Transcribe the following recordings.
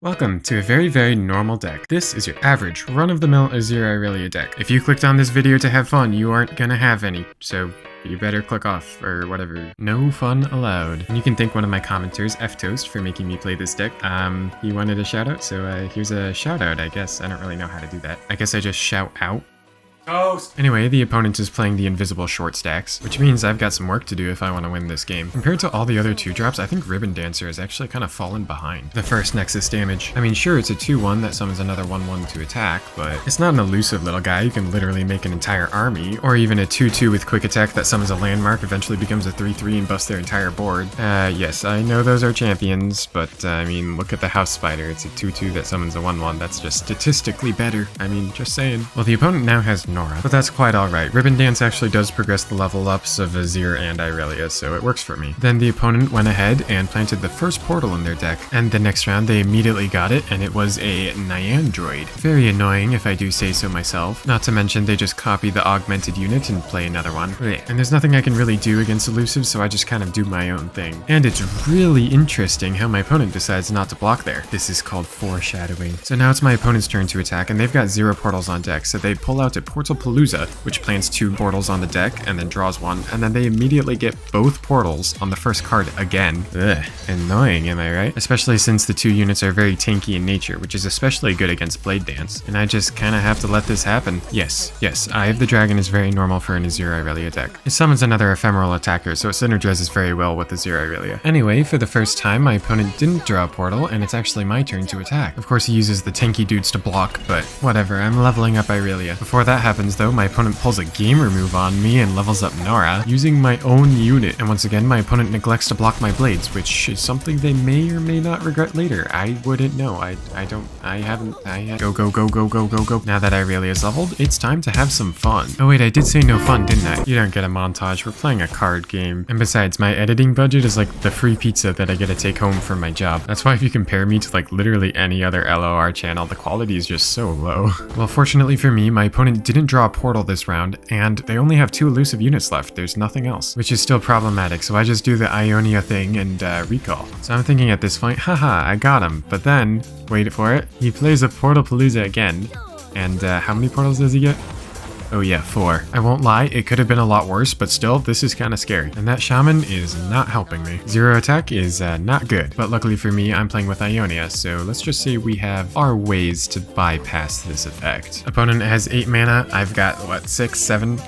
Welcome to a very normal deck. This is your average, run-of-the-mill Azir Irelia deck. If you clicked on this video to have fun, you aren't gonna have any, so you better click off, or whatever. No fun allowed. And you can thank one of my commenters, F-Toast, for making me play this deck. He wanted a shout-out, so here's a shout-out, I guess. I don't really know how to do that. I guess I just shout out. Toast! Anyway, the opponent is playing the invisible short stacks, which means I've got some work to do if I want to win this game. Compared to all the other 2-drops, I think Ribbon Dancer has actually kind of fallen behind. The first Nexus damage. I mean, sure, it's a 2-1 that summons another 1-1 to attack, but it's not an elusive little guy. You can literally make an entire army, or even a 2-2 with quick attack that summons a landmark, eventually becomes a 3-3 and busts their entire board. Yes, I know those are champions, but I mean, look at the House Spider. It's a 2-2 that summons a 1-1. That's just statistically better. I mean, just saying. Well, the opponent now has Nora, but that's quite alright. Ribbon Dance actually does progress the level ups of Azir and Irelia, so it works for me. Then the opponent went ahead and planted the first portal in their deck, and the next round they immediately got it, and it was a Nyandroid. Very annoying if I do say so myself. Not to mention they just copy the augmented unit and play another one. And there's nothing I can really do against elusive, so I just kind of do my own thing. And it's really interesting how my opponent decides not to block there. This is called foreshadowing. So now it's my opponent's turn to attack, and they've got 0 portals on deck, so they pull out a Portalpalooza, which plants 2 portals on the deck and then draws 1, and then they immediately get both portals on the first card again. Ugh, annoying, am I right? Especially since the 2 units are very tanky in nature, which is especially good against Blade Dance, and I just kinda have to let this happen. Yes, Eye of the Dragon is very normal for an Azir Irelia deck. It summons another ephemeral attacker, so it synergizes very well with Azir Irelia. Anyway, for the first time, my opponent didn't draw a portal, and it's actually my turn to attack. Of course, he uses the tanky dudes to block, but whatever, I'm leveling up Irelia. Before that happens though, my opponent pulls a gamer move on me and levels up Nora using my own unit, and once again my opponent neglects to block my blades, which is something they may or may not regret later. I wouldn't know. I haven't. Go. Now that Irelia is leveled, it's time to have some fun. Oh wait, I did say no fun, didn't I? You don't get a montage, we're playing a card game. And besides, my editing budget is like the free pizza that I get to take home from my job. That's why if you compare me to like literally any other LOR channel, the quality is just so low. Well, fortunately for me, my opponent didn't draw a portal this round, and they only have 2 elusive units left. There's nothing else, which is still problematic, so I just do the Ionia thing and recall. So I'm thinking at this point, haha, I got him. But then, wait for it, he plays a Portalpalooza again. And how many portals does he get? Oh yeah, 4. I won't lie, it could have been a lot worse, but still, this is kind of scary. And that Shaman is not helping me. 0 attack is not good, but luckily for me, I'm playing with Ionia, so let's just say we have our ways to bypass this effect. Opponent has 8 mana, I've got, what, 6, 7?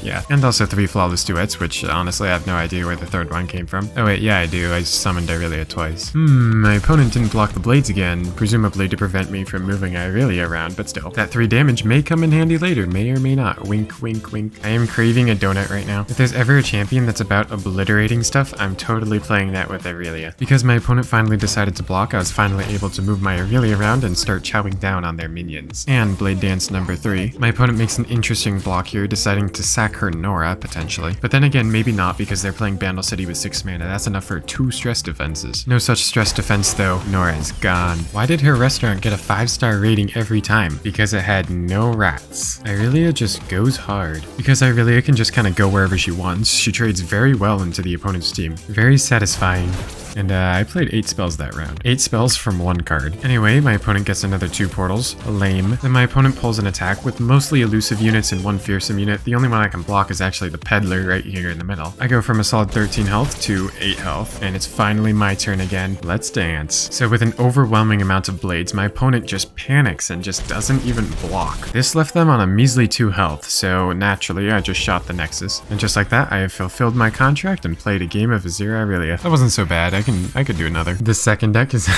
Yeah. And also 3 flawless duets, which honestly I have no idea where the 3rd one came from. Oh wait, yeah I do, I summoned Irelia twice. My opponent didn't block the blades again, presumably to prevent me from moving Irelia around, but still. That 3 damage may come in handy later, may or may not. Wink, wink, wink. I am craving a donut right now. If there's ever a champion that's about obliterating stuff, I'm totally playing that with Irelia. Because my opponent finally decided to block, I was finally able to move my Irelia around and start chowing down on their minions. And Blade Dance number 3. My opponent makes an interesting block here, deciding to sack her Nora, potentially. But then again, maybe not, because they're playing Bandle City with 6 mana. That's enough for 2 stress defenses. No such stress defense though. Nora is gone. Why did her restaurant get a 5-star rating every time? Because it had no rats. Irelia just goes hard. Because Irelia can just kind of go wherever she wants, she trades very well into the opponent's team. Very satisfying. And I played 8 spells that round. 8 spells from 1 card. Anyway, my opponent gets another 2 portals. Lame. Then my opponent pulls an attack with mostly elusive units and 1 fearsome unit. The only one I can block is actually the Peddler right here in the middle. I go from a solid 13 health to 8 health, and it's finally my turn again. Let's dance. So with an overwhelming amount of blades, my opponent just panics and just doesn't even block. This left them on a measly 2 health, so naturally I just shot the Nexus. And just like that, I have fulfilled my contract and played a game of Azir Irelia. That wasn't so bad. I could do another. This second deck is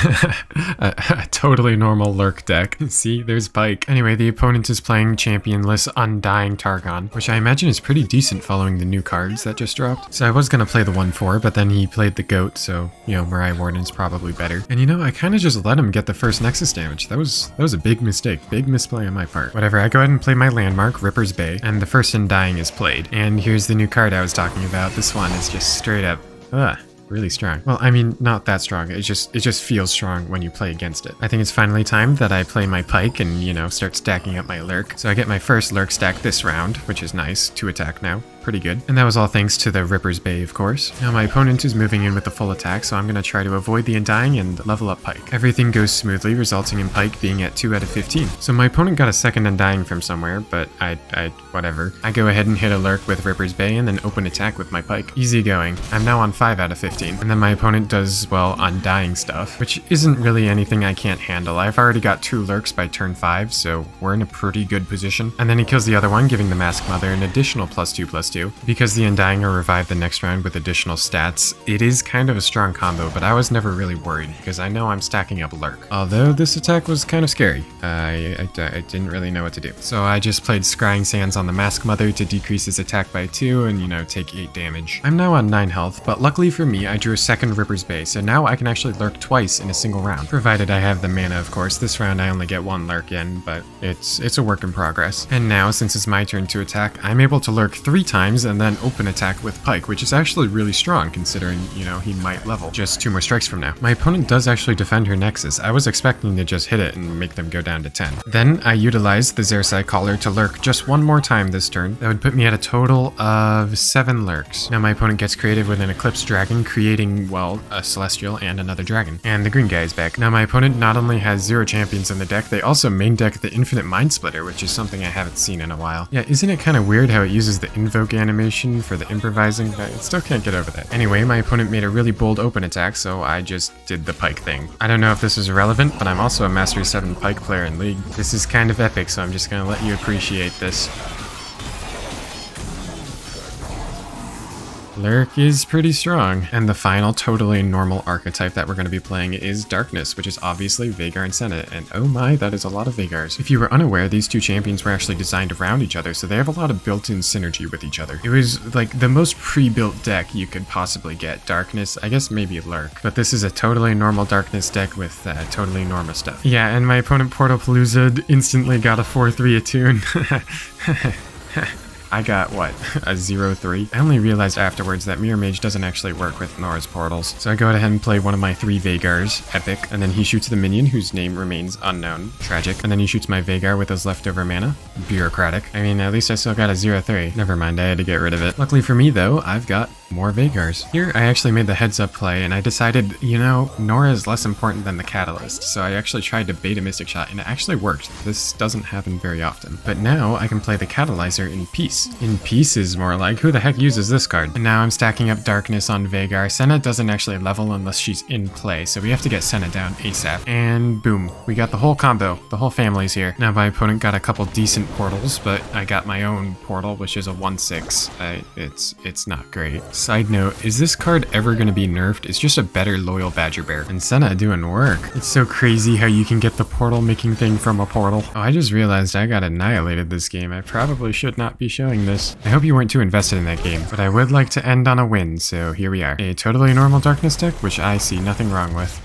a totally normal lurk deck. See, there's Pike. Anyway, the opponent is playing championless Undying Targon, which I imagine is pretty decent following the new cards that just dropped. So I was gonna play the 1-4, but then he played the goat, so, you know, Mirai Warden's probably better. And you know, I kind of just let him get the first Nexus damage. That was a big mistake. Big misplay on my part. Whatever, I go ahead and play my landmark, Ripper's Bay, and the first Undying is played. And here's the new card I was talking about. This one is just straight up, ugh. really strong. Well, I mean, not that strong. It just feels strong when you play against it. I think it's finally time that I play my pike and, you know, start stacking up my lurk. So I get my first lurk stack this round, which is nice. 2 attack now. Pretty good. And that was all thanks to the Ripper's Bay, of course. Now my opponent is moving in with the full attack, so I'm going to try to avoid the Undying and level up Pike. Everything goes smoothly, resulting in Pike being at 2 out of 15. So my opponent got a second Undying from somewhere, but whatever. I go ahead and hit a lurk with Ripper's Bay and then open attack with my Pike. Easy going. I'm now on 5 out of 15. And then my opponent does, well, Undying stuff, which isn't really anything I can't handle. I've already got 2 lurks by turn 5, so we're in a pretty good position. And then he kills the other one, giving the Mask Mother an additional +2/+2. Because the Undying are revived the next round with additional stats, it is kind of a strong combo, but I was never really worried because I know I'm stacking up lurk. Although this attack was kind of scary. I didn't really know what to do. So I just played Scrying Sands on the Mask Mother to decrease his attack by 2 and, you know, take 8 damage. I'm now on 9 health, but luckily for me, I drew a second Ripper's Bay, so now I can actually lurk twice in a single round. Provided I have the mana, of course. This round I only get 1 lurk in, but it's a work in progress. And now, since it's my turn to attack, I'm able to lurk 3 times and then open attack with Pike, which is actually really strong considering, you know, he might level just 2 more strikes from now. My opponent does actually defend her Nexus. I was expecting to just hit it and make them go down to 10. Then I utilized the Xerxai Collar to lurk just 1 more time this turn. That would put me at a total of 7 lurks. Now my opponent gets creative with an Eclipse Dragon, creating, well, a Celestial and another Dragon. And the green guy is back. Now my opponent not only has 0 champions in the deck, they also main deck the Infinite Mind Splitter, which is something I haven't seen in a while. Yeah, isn't it kind of weird how it uses the Invoke animation for the improvising, but I still can't get over that. Anyway, my opponent made a really bold open attack, so I just did the Pike thing. I don't know if this is relevant, but I'm also a Mastery 7 Pike player in League. This is kind of epic, so I'm just gonna let you appreciate this. Lurk is pretty strong. And the final totally normal archetype that we're going to be playing is Darkness, which is obviously Veigar and Senna, and oh my, that is a lot of Veigars. If you were unaware, these 2 champions were actually designed around each other, so they have a lot of built-in synergy with each other. It was like the most pre-built deck you could possibly get. Darkness, I guess maybe Lurk, but this is a totally normal Darkness deck with totally normal stuff. Yeah, and my opponent Portalpalooza instantly got a 4/3 attune. I got, what, a 0/3? I only realized afterwards that Mirror Mage doesn't actually work with Nora's portals. So I go ahead and play one of my 3 Veigars, epic, and then he shoots the minion whose name remains unknown, tragic, and then he shoots my Veigar with his leftover mana, bureaucratic. I mean, at least I still got a 0/3. Never mind, I had to get rid of it. Luckily for me though, I've got more Veigars. Here I actually made the heads up play and I decided, you know, Nora is less important than the Catalyst, so I actually tried to bait a Mystic Shot and it actually worked. This doesn't happen very often. But now I can play the Catalyzer in Peace. In Peace is more like, who the heck uses this card? And now I'm stacking up Darkness on Veigar. Senna doesn't actually level unless she's in play, so we have to get Senna down ASAP. And boom, we got the whole combo. The whole family's here. Now my opponent got a couple decent portals, but I got my own portal, which is a 1/6. It's not great. Side note, is this card ever going to be nerfed? It's just a better Loyal Badger Bear. And Senna doing work. It's so crazy how you can get the portal making thing from a portal. Oh, I just realized I got annihilated this game. I probably should not be showing this. I hope you weren't too invested in that game, but I would like to end on a win, so here we are. A totally normal Darkness deck, which I see nothing wrong with.